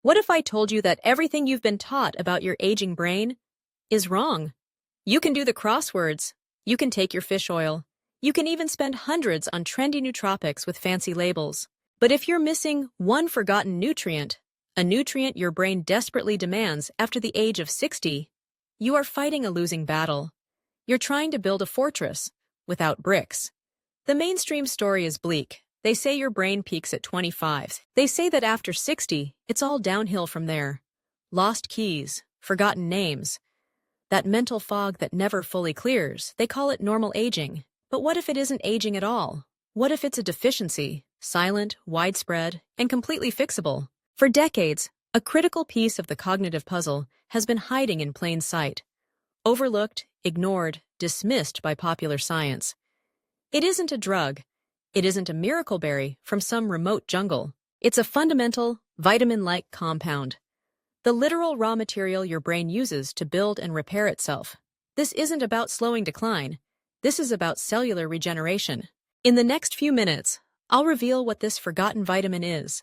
What if I told you that everything you've been taught about your aging brain is wrong? You can do the crosswords, you can take your fish oil, you can even spend hundreds on trendy nootropics with fancy labels. But if you're missing one forgotten nutrient, a nutrient your brain desperately demands after the age of 60, you are fighting a losing battle. You're trying to build a fortress without bricks. The mainstream story is bleak. They say your brain peaks at 25. They say that after 60, it's all downhill from there. Lost keys, forgotten names. That mental fog that never fully clears, they call it normal aging. But what if it isn't aging at all? What if it's a deficiency, silent, widespread, and completely fixable? For decades, a critical piece of the cognitive puzzle has been hiding in plain sight. Overlooked, ignored, dismissed by popular science. It isn't a drug. It isn't a miracle berry from some remote jungle. It's a fundamental, vitamin-like compound. The literal raw material your brain uses to build and repair itself. This isn't about slowing decline. This is about cellular regeneration. In the next few minutes, I'll reveal what this forgotten vitamin is,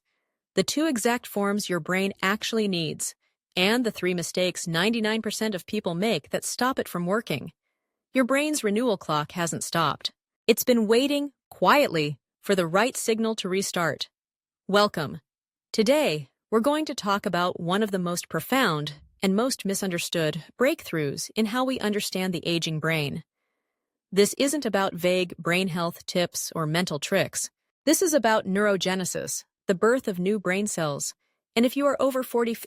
the 2 exact forms your brain actually needs, and the 3 mistakes 99% of people make that stop it from working. Your brain's renewal clock hasn't stopped. It's been waiting, quietly, for the right signal to restart. Welcome. Today, we're going to talk about one of the most profound and most misunderstood breakthroughs in how we understand the aging brain. This isn't about vague brain health tips or mental tricks. This is about neurogenesis, the birth of new brain cells. And if you are over 40,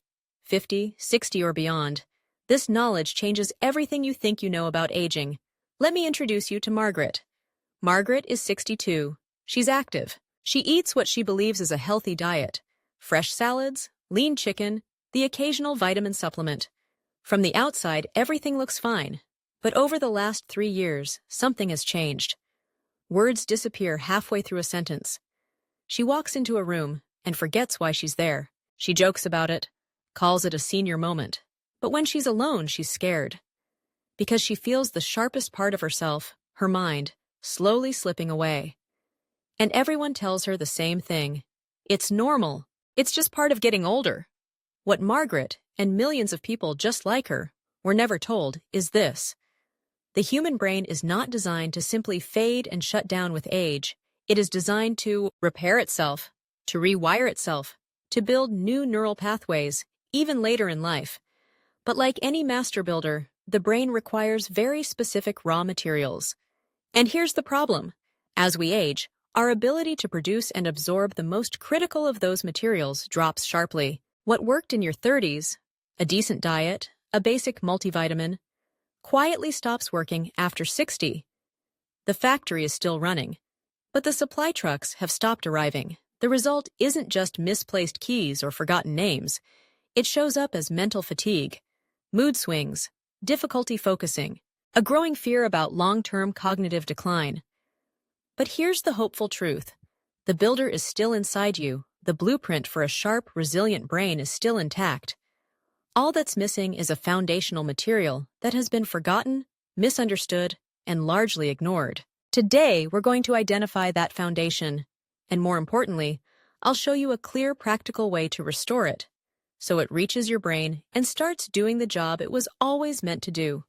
50, 60, or beyond, this knowledge changes everything you think you know about aging. Let me introduce you to Margaret. Margaret is 62. She's active. She eats what she believes is a healthy diet. Fresh salads, lean chicken, the occasional vitamin supplement. From the outside, everything looks fine. But over the last 3 years, something has changed. Words disappear halfway through a sentence. She walks into a room and forgets why she's there. She jokes about it, calls it a senior moment. But when she's alone, she's scared. Because she feels the sharpest part of herself, her mind, slowly slipping away. And everyone tells her the same thing. It's normal. It's just part of getting older. What Margaret, and millions of people just like her, were never told is this. The human brain is not designed to simply fade and shut down with age. It is designed to repair itself, to rewire itself, to build new neural pathways, even later in life. But like any master builder, the brain requires very specific raw materials. And here's the problem. As we age, our ability to produce and absorb the most critical of those materials drops sharply. What worked in your 30s, a decent diet, a basic multivitamin, quietly stops working after 60. The factory is still running, but the supply trucks have stopped arriving. The result isn't just misplaced keys or forgotten names. It shows up as mental fatigue, mood swings, difficulty focusing, a growing fear about long-term cognitive decline. But here's the hopeful truth. The builder is still inside you. The blueprint for a sharp, resilient brain is still intact. All that's missing is a foundational material that has been forgotten, misunderstood, and largely ignored. Today, we're going to identify that foundation. And more importantly, I'll show you a clear, practical way to restore it, so it reaches your brain and starts doing the job it was always meant to do.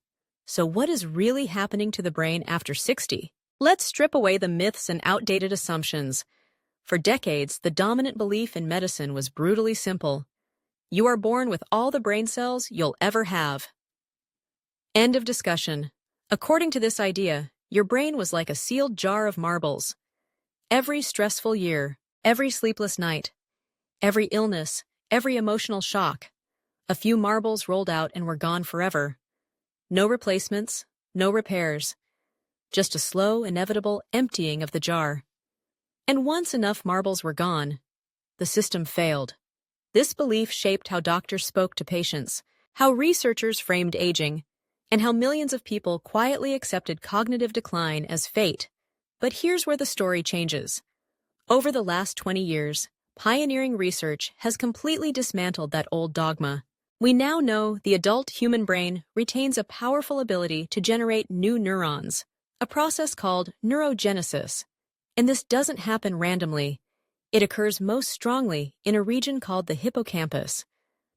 So what is really happening to the brain after 60? Let's strip away the myths and outdated assumptions. For decades, the dominant belief in medicine was brutally simple. You are born with all the brain cells you'll ever have. End of discussion. According to this idea, your brain was like a sealed jar of marbles. Every stressful year, every sleepless night, every illness, every emotional shock, a few marbles rolled out and were gone forever. No replacements, no repairs. Just a slow, inevitable emptying of the jar. And once enough marbles were gone, the system failed. This belief shaped how doctors spoke to patients, how researchers framed aging, and how millions of people quietly accepted cognitive decline as fate. But here's where the story changes. Over the last 20 years, pioneering research has completely dismantled that old dogma. We now know the adult human brain retains a powerful ability to generate new neurons, a process called neurogenesis. And this doesn't happen randomly. It occurs most strongly in a region called the hippocampus,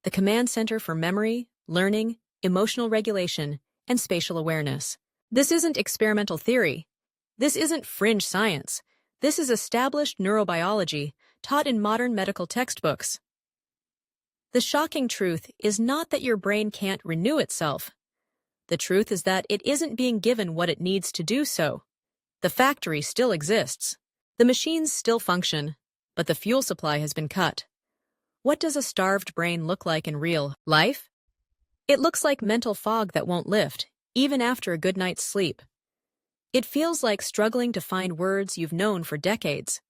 the command center for memory, learning, emotional regulation, and spatial awareness. This isn't experimental theory. This isn't fringe science. This is established neurobiology taught in modern medical textbooks. The shocking truth is not that your brain can't renew itself. The truth is that it isn't being given what it needs to do so. The factory still exists. The machines still function, but the fuel supply has been cut. What does a starved brain look like in real life? It looks like mental fog that won't lift, even after a good night's sleep. It feels like struggling to find words you've known for decades.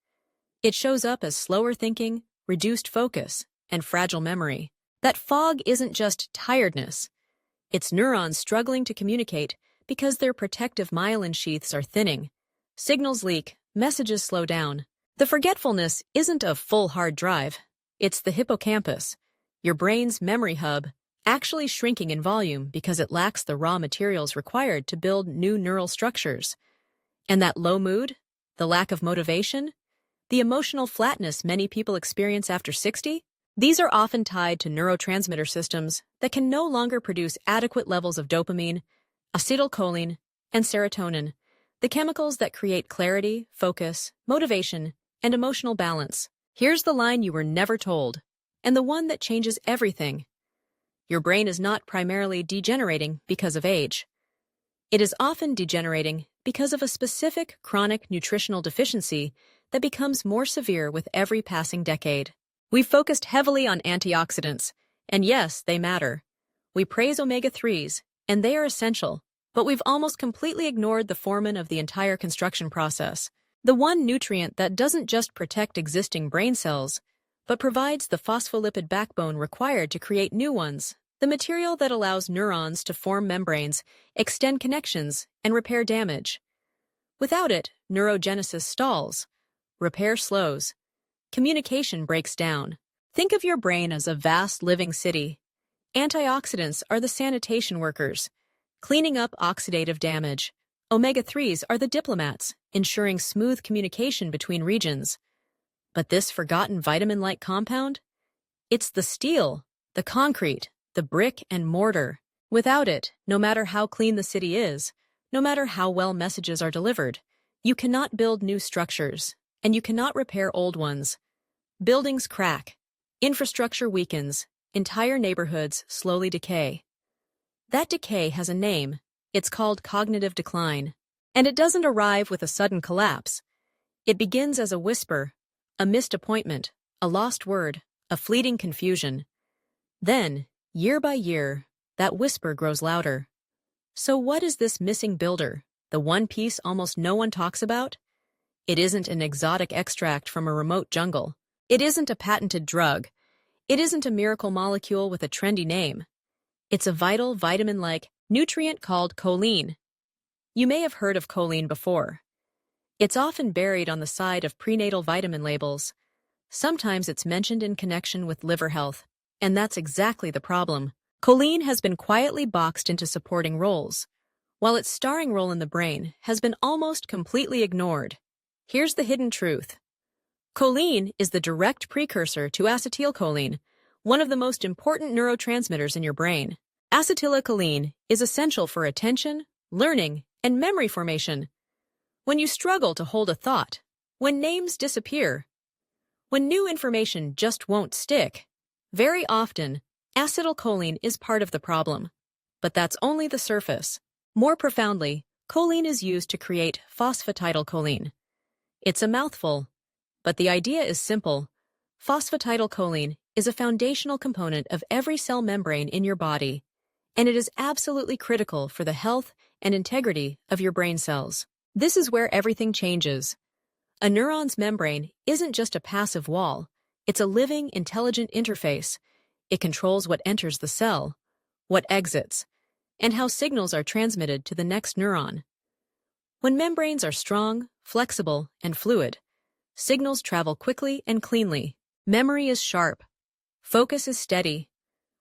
It shows up as slower thinking, reduced focus, and fragile memory. That fog isn't just tiredness. It's neurons struggling to communicate because their protective myelin sheaths are thinning. Signals leak, messages slow down. The forgetfulness isn't a full hard drive. It's the hippocampus, your brain's memory hub, actually shrinking in volume because it lacks the raw materials required to build new neural structures. And that low mood, the lack of motivation, the emotional flatness many people experience after 60, these are often tied to neurotransmitter systems that can no longer produce adequate levels of dopamine, acetylcholine, and serotonin, the chemicals that create clarity, focus, motivation, and emotional balance. Here's the line you were never told, and the one that changes everything. Your brain is not primarily degenerating because of age. It is often degenerating because of a specific chronic nutritional deficiency that becomes more severe with every passing decade. We've focused heavily on antioxidants, and yes, they matter. We praise omega-3s, and they are essential, but we've almost completely ignored the foreman of the entire construction process. The one nutrient that doesn't just protect existing brain cells, but provides the phospholipid backbone required to create new ones, the material that allows neurons to form membranes, extend connections, and repair damage. Without it, neurogenesis stalls, repair slows, communication breaks down. Think of your brain as a vast living city. Antioxidants are the sanitation workers, cleaning up oxidative damage. Omega-3s are the diplomats, ensuring smooth communication between regions. But this forgotten vitamin-like compound? It's the steel, the concrete, the brick and mortar. Without it, no matter how clean the city is, no matter how well messages are delivered, you cannot build new structures, and you cannot repair old ones. Buildings crack, infrastructure weakens, entire neighborhoods slowly decay. That decay has a name. It's called cognitive decline. And it doesn't arrive with a sudden collapse. It begins as a whisper, a missed appointment, a lost word, a fleeting confusion. Then, year by year, that whisper grows louder. So what is this missing builder, the one piece almost no one talks about? It isn't an exotic extract from a remote jungle. It isn't a patented drug. It isn't a miracle molecule with a trendy name. It's a vital vitamin-like nutrient called choline. You may have heard of choline before. It's often buried on the side of prenatal vitamin labels. Sometimes it's mentioned in connection with liver health, and that's exactly the problem. Choline has been quietly boxed into supporting roles, while its starring role in the brain has been almost completely ignored. Here's the hidden truth. Choline is the direct precursor to acetylcholine, one of the most important neurotransmitters in your brain. Acetylcholine is essential for attention, learning, and memory formation. When you struggle to hold a thought, when names disappear, when new information just won't stick, very often, acetylcholine is part of the problem. But that's only the surface. More profoundly, choline is used to create phosphatidylcholine. It's a mouthful, but the idea is simple. Phosphatidylcholine is a foundational component of every cell membrane in your body, and it is absolutely critical for the health and integrity of your brain cells. This is where everything changes. A neuron's membrane isn't just a passive wall, it's a living, intelligent interface. It controls what enters the cell, what exits, and how signals are transmitted to the next neuron. When membranes are strong, flexible, and fluid, signals travel quickly and cleanly. Memory is sharp. Focus is steady.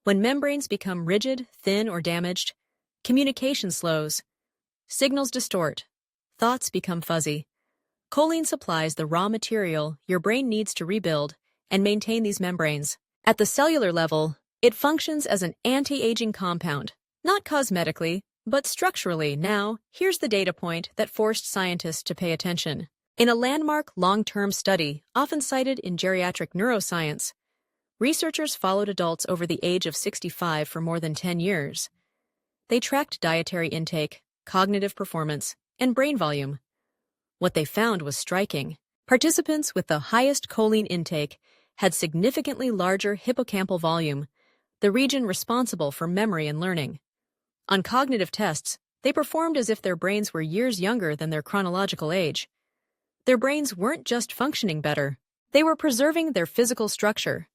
When membranes become rigid, thin, or damaged, communication slows. Signals distort. Thoughts become fuzzy. Choline supplies the raw material your brain needs to rebuild and maintain these membranes. At the cellular level, It functions as an anti-aging compound, not cosmetically, but structurally. Now, here's the data point that forced scientists to pay attention. In a landmark long-term study, often cited in geriatric neuroscience, researchers followed adults over the age of 65 for more than 10 years. They tracked dietary intake, cognitive performance, and brain volume. What they found was striking. Participants with the highest choline intake had significantly larger hippocampal volume, the region responsible for memory and learning. On cognitive tests, they performed as if their brains were years younger than their chronological age. Their brains weren't just functioning better, they were preserving their physical structure.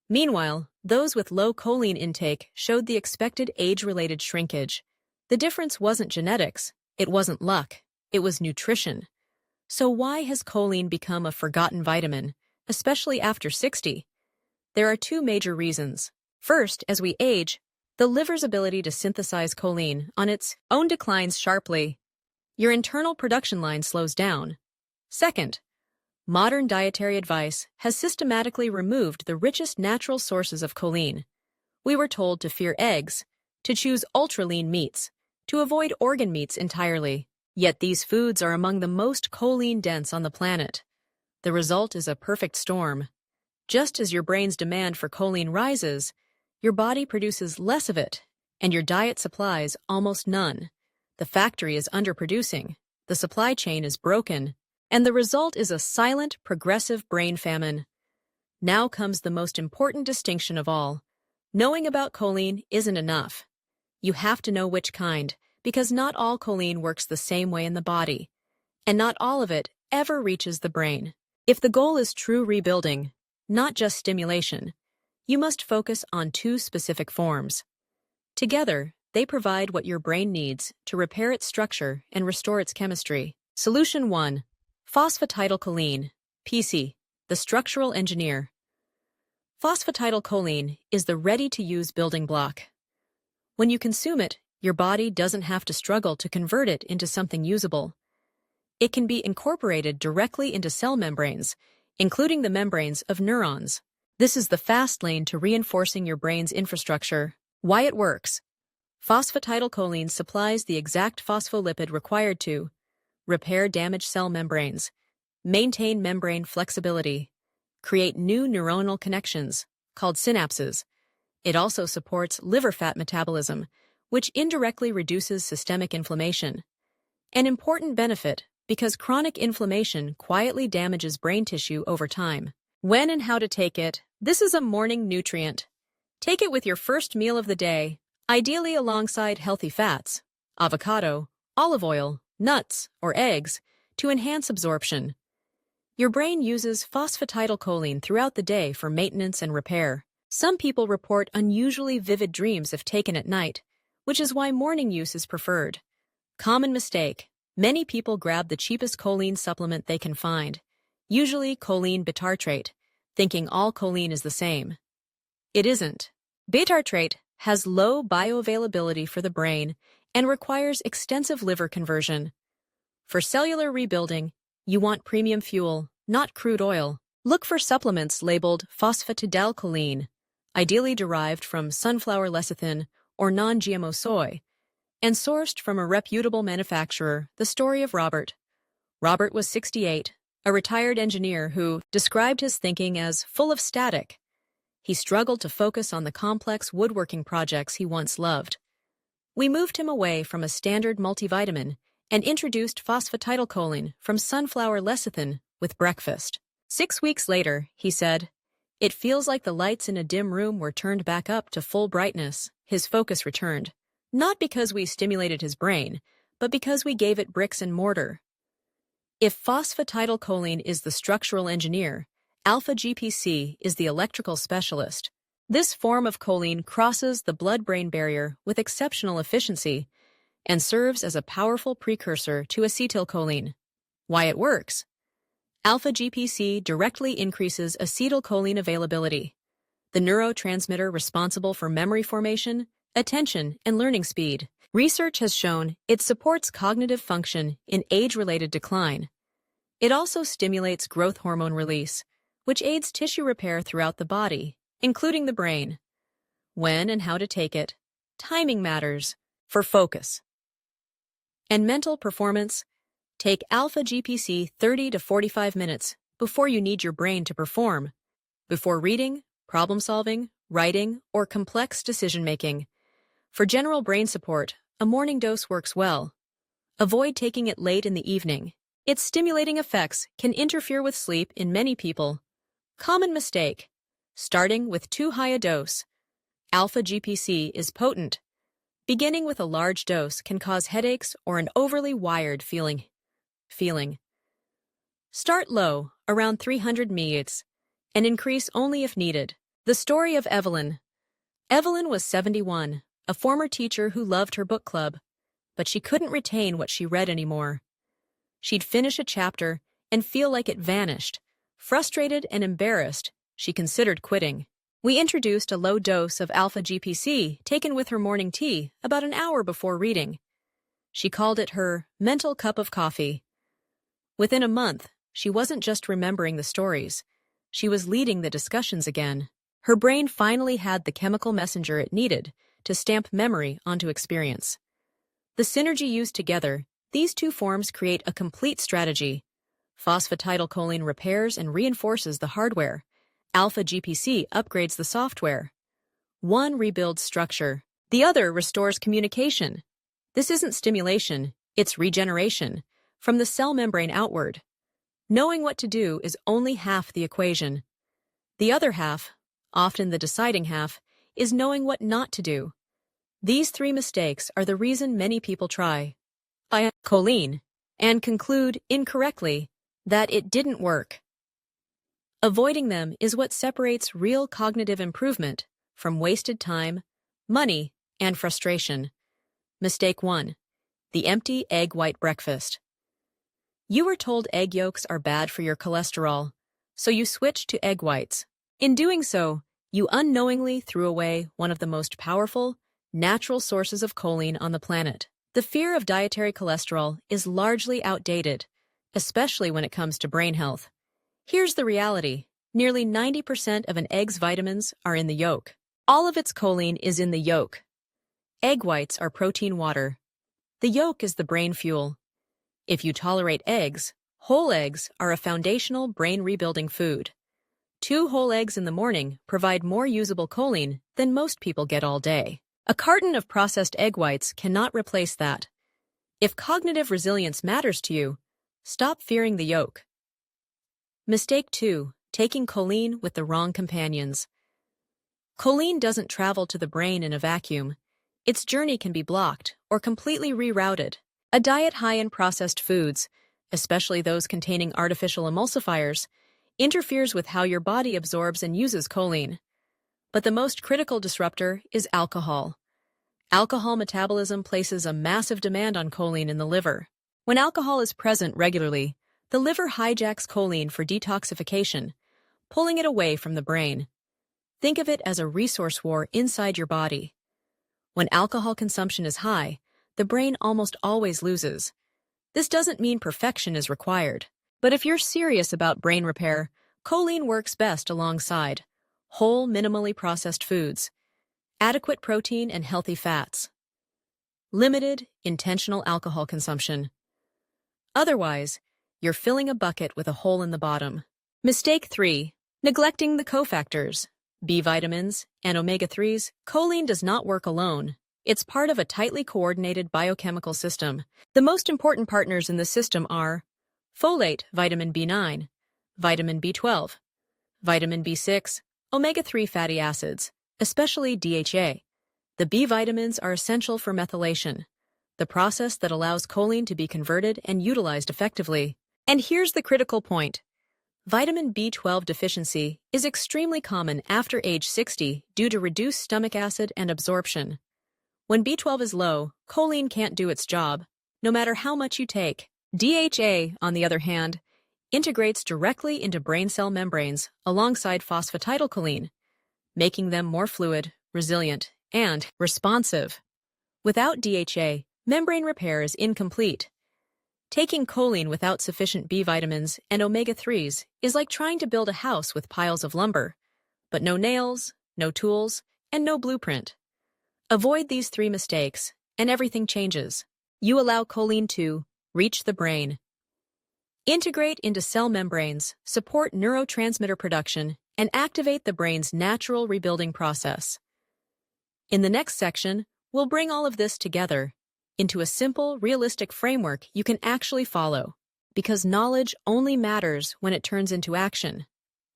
Meanwhile, those with low choline intake showed the expected age-related shrinkage. The difference wasn't genetics, it wasn't luck, it was nutrition. So why has choline become a forgotten vitamin, especially after 60? There are two major reasons. First, as we age, the liver's ability to synthesize choline on its own declines sharply. Your internal production line slows down. Second, modern dietary advice has systematically removed the richest natural sources of choline. We were told to fear eggs, to choose ultra-lean meats, to avoid organ meats entirely. Yet these foods are among the most choline-dense on the planet. The result is a perfect storm. Just as your brain's demand for choline rises, your body produces less of it, and your diet supplies almost none. The factory is underproducing, the supply chain is broken, and the result is a silent, progressive brain famine. Now comes the most important distinction of all. Knowing about choline isn't enough. You have to know which kind, because not all choline works the same way in the body, and not all of it ever reaches the brain. If the goal is true rebuilding, not just stimulation, you must focus on two specific forms. Together, they provide what your brain needs to repair its structure and restore its chemistry. Solution 1. Phosphatidylcholine, PC, the structural engineer. Phosphatidylcholine is the ready-to-use building block. When you consume it, your body doesn't have to struggle to convert it into something usable. It can be incorporated directly into cell membranes, including the membranes of neurons. This is the fast lane to reinforcing your brain's infrastructure. Why it works. Phosphatidylcholine supplies the exact phospholipid required to repair damaged cell membranes, maintain membrane flexibility, create new neuronal connections, called synapses. It also supports liver fat metabolism, which indirectly reduces systemic inflammation. An important benefit because chronic inflammation quietly damages brain tissue over time. When and how to take it. This is a morning nutrient. Take it with your first meal of the day, ideally alongside healthy fats, avocado, olive oil, nuts, or eggs, to enhance absorption. Your brain uses phosphatidylcholine throughout the day for maintenance and repair. Some people report unusually vivid dreams if taken at night, which is why morning use is preferred. Common mistake. Many people grab the cheapest choline supplement they can find, usually choline bitartrate, thinking all choline is the same. It isn't. Bitartrate has low bioavailability for the brain and requires extensive liver conversion. For cellular rebuilding, you want premium fuel, not crude oil. Look for supplements labeled phosphatidylcholine, ideally derived from sunflower lecithin or non-GMO soy, and sourced from a reputable manufacturer. The story of Robert. Robert was 68, a retired engineer who described his thinking as full of static. He struggled to focus on the complex woodworking projects he once loved. We moved him away from a standard multivitamin and introduced phosphatidylcholine from sunflower lecithin with breakfast. 6 weeks later, he said, "It feels like the lights in a dim room were turned back up to full brightness." His focus returned, not because we stimulated his brain, but because we gave it bricks and mortar. If phosphatidylcholine is the structural engineer, alpha-GPC is the electrical specialist. This form of choline crosses the blood-brain barrier with exceptional efficiency and serves as a powerful precursor to acetylcholine. Why it works? Alpha-GPC directly increases acetylcholine availability, the neurotransmitter responsible for memory formation, attention, and learning speed. Research has shown it supports cognitive function in age-related decline. It also stimulates growth hormone release, which aids tissue repair throughout the body, including the brain. when and how to take it. Timing matters. For focus and mental performance, take alpha GPC 30 to 45 minutes before you need your brain to perform, before reading, problem solving, writing, or complex decision-making. For general brain support, a morning dose works well. Avoid taking it late in the evening. Its stimulating effects can interfere with sleep in many people. Common mistake: starting with too high a dose. Alpha GPC is potent. Beginning with a large dose can cause headaches or an overly wired feeling. Start low, around 300 mg, and increase only if needed. The story of Evelyn. Evelyn was 71, a former teacher who loved her book club, but she couldn't retain what she read anymore. She'd finish a chapter and feel like it vanished. Frustrated and embarrassed, she considered quitting. We introduced a low dose of alpha GPC taken with her morning tea about an hour before reading. She called it her mental cup of coffee. Within a month, she wasn't just remembering the stories. She was leading the discussions again. Her brain finally had the chemical messenger it needed to stamp memory onto experience. The synergy used together, these two forms create a complete strategy. Phosphatidylcholine repairs and reinforces the hardware. Alpha GPC upgrades the software. One rebuilds structure. The other restores communication. This isn't stimulation, it's regeneration, from the cell membrane outward. Knowing what to do is only half the equation. The other half, often the deciding half, is knowing what not to do. These three mistakes are the reason many people try choline and conclude incorrectly that it didn't work. Avoiding them is what separates real cognitive improvement from wasted time, money, and frustration. Mistake 1. The empty egg white breakfast. You were told egg yolks are bad for your cholesterol, so you switched to egg whites. In doing so, you unknowingly threw away one of the most powerful, natural sources of choline on the planet. The fear of dietary cholesterol is largely outdated, especially when it comes to brain health. Here's the reality. Nearly 90% of an egg's vitamins are in the yolk. All of its choline is in the yolk. Egg whites are protein water. The yolk is the brain fuel. If you tolerate eggs, whole eggs are a foundational brain rebuilding food. 2 whole eggs in the morning provide more usable choline than most people get all day. A carton of processed egg whites cannot replace that. If cognitive resilience matters to you, stop fearing the yolk. Mistake 2. Taking choline with the wrong companions. Choline doesn't travel to the brain in a vacuum. Its journey can be blocked or completely rerouted. A diet high in processed foods, especially those containing artificial emulsifiers, interferes with how your body absorbs and uses choline. But the most critical disruptor is alcohol. Alcohol metabolism places a massive demand on choline in the liver. When alcohol is present regularly, the liver hijacks choline for detoxification, pulling it away from the brain. Think of it as a resource war inside your body. When alcohol consumption is high, the brain almost always loses. This doesn't mean perfection is required. But if you're serious about brain repair, choline works best alongside whole, minimally processed foods, adequate protein and healthy fats, limited, intentional alcohol consumption. Otherwise, you're filling a bucket with a hole in the bottom. Mistake 3. Neglecting the cofactors. B vitamins and omega-3s. Choline does not work alone. It's part of a tightly coordinated biochemical system. The most important partners in the system are folate, vitamin B9, vitamin B12, vitamin B6, omega-3 fatty acids, especially DHA. The B vitamins are essential for methylation, the process that allows choline to be converted and utilized effectively. And here's the critical point. Vitamin B12 deficiency is extremely common after age 60 due to reduced stomach acid and absorption. When B12 is low, choline can't do its job, no matter how much you take. DHA, on the other hand, integrates directly into brain cell membranes alongside phosphatidylcholine, making them more fluid, resilient, and responsive. Without DHA, membrane repair is incomplete. Taking choline without sufficient B vitamins and omega-3s is like trying to build a house with piles of lumber, but no nails, no tools, and no blueprint. Avoid these 3 mistakes, and everything changes. You allow choline to reach the brain, integrate into cell membranes, support neurotransmitter production, and activate the brain's natural rebuilding process. In the next section, we'll bring all of this together into a simple, realistic framework you can actually follow, because knowledge only matters when it turns into action.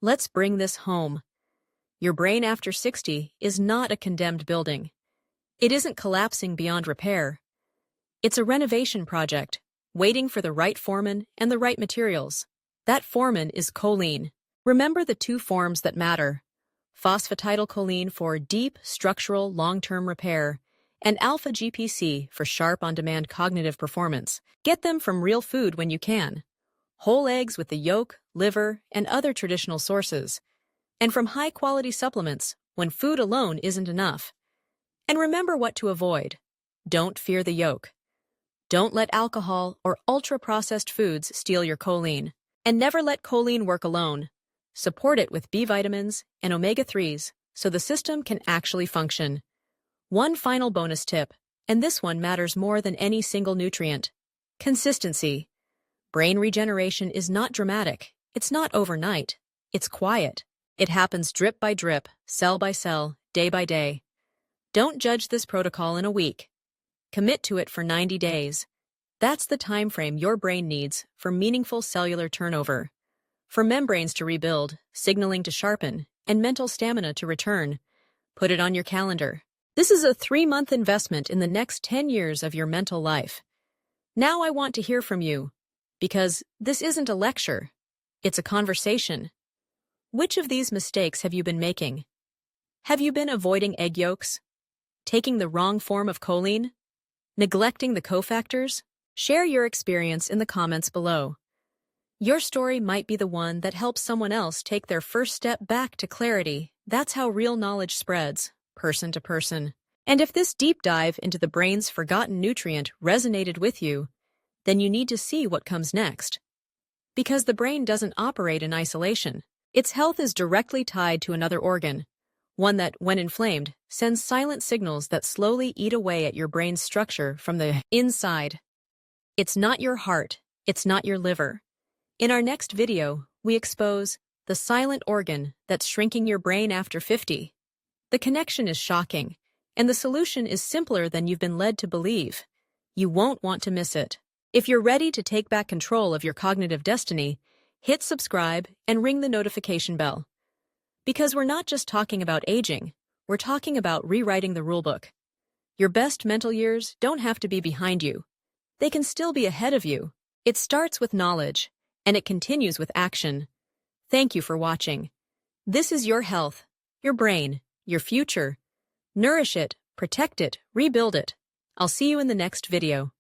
Let's bring this home. Your brain after 60 is not a condemned building. It isn't collapsing beyond repair. It's a renovation project, waiting for the right foreman and the right materials. That foreman is choline. Remember the 2 forms that matter: phosphatidylcholine for deep, structural, long-term repair, and alpha-GPC for sharp, on-demand cognitive performance. Get them from real food when you can. Whole eggs with the yolk, liver, and other traditional sources. And from high-quality supplements when food alone isn't enough. And remember what to avoid. Don't fear the yolk. Don't let alcohol or ultra-processed foods steal your choline. And never let choline work alone. Support it with B vitamins and omega-3s so the system can actually function. One final bonus tip, and this one matters more than any single nutrient: consistency. Brain regeneration is not dramatic. It's not overnight. It's quiet. It happens drip by drip, cell by cell, day by day. Don't judge this protocol in a week. Commit to it for 90 days. That's the time frame your brain needs for meaningful cellular turnover, for membranes to rebuild, signaling to sharpen, and mental stamina to return. Put it on your calendar. This is a 3-month investment in the next 10 years of your mental life. Now I want to hear from you, because this isn't a lecture. It's a conversation. Which of these mistakes have you been making? Have you been avoiding egg yolks? Taking the wrong form of choline? Neglecting the cofactors? Share your experience in the comments below. Your story might be the one that helps someone else take their first step back to clarity. That's how real knowledge spreads, person to person. And if this deep dive into the brain's forgotten nutrient resonated with you, then you need to see what comes next. Because the brain doesn't operate in isolation. Its health is directly tied to another organ, one that, when inflamed, sends silent signals that slowly eat away at your brain's structure from the inside. It's not your heart, it's not your liver. In our next video, we expose the silent organ that's shrinking your brain after 50. The connection is shocking, and the solution is simpler than you've been led to believe. You won't want to miss it. If you're ready to take back control of your cognitive destiny, hit subscribe and ring the notification bell. Because we're not just talking about aging, we're talking about rewriting the rulebook. Your best mental years don't have to be behind you. They can still be ahead of you. It starts with knowledge, and it continues with action. Thank you for watching. This is your health, your brain, your future. Nourish it, protect it, rebuild it. I'll see you in the next video.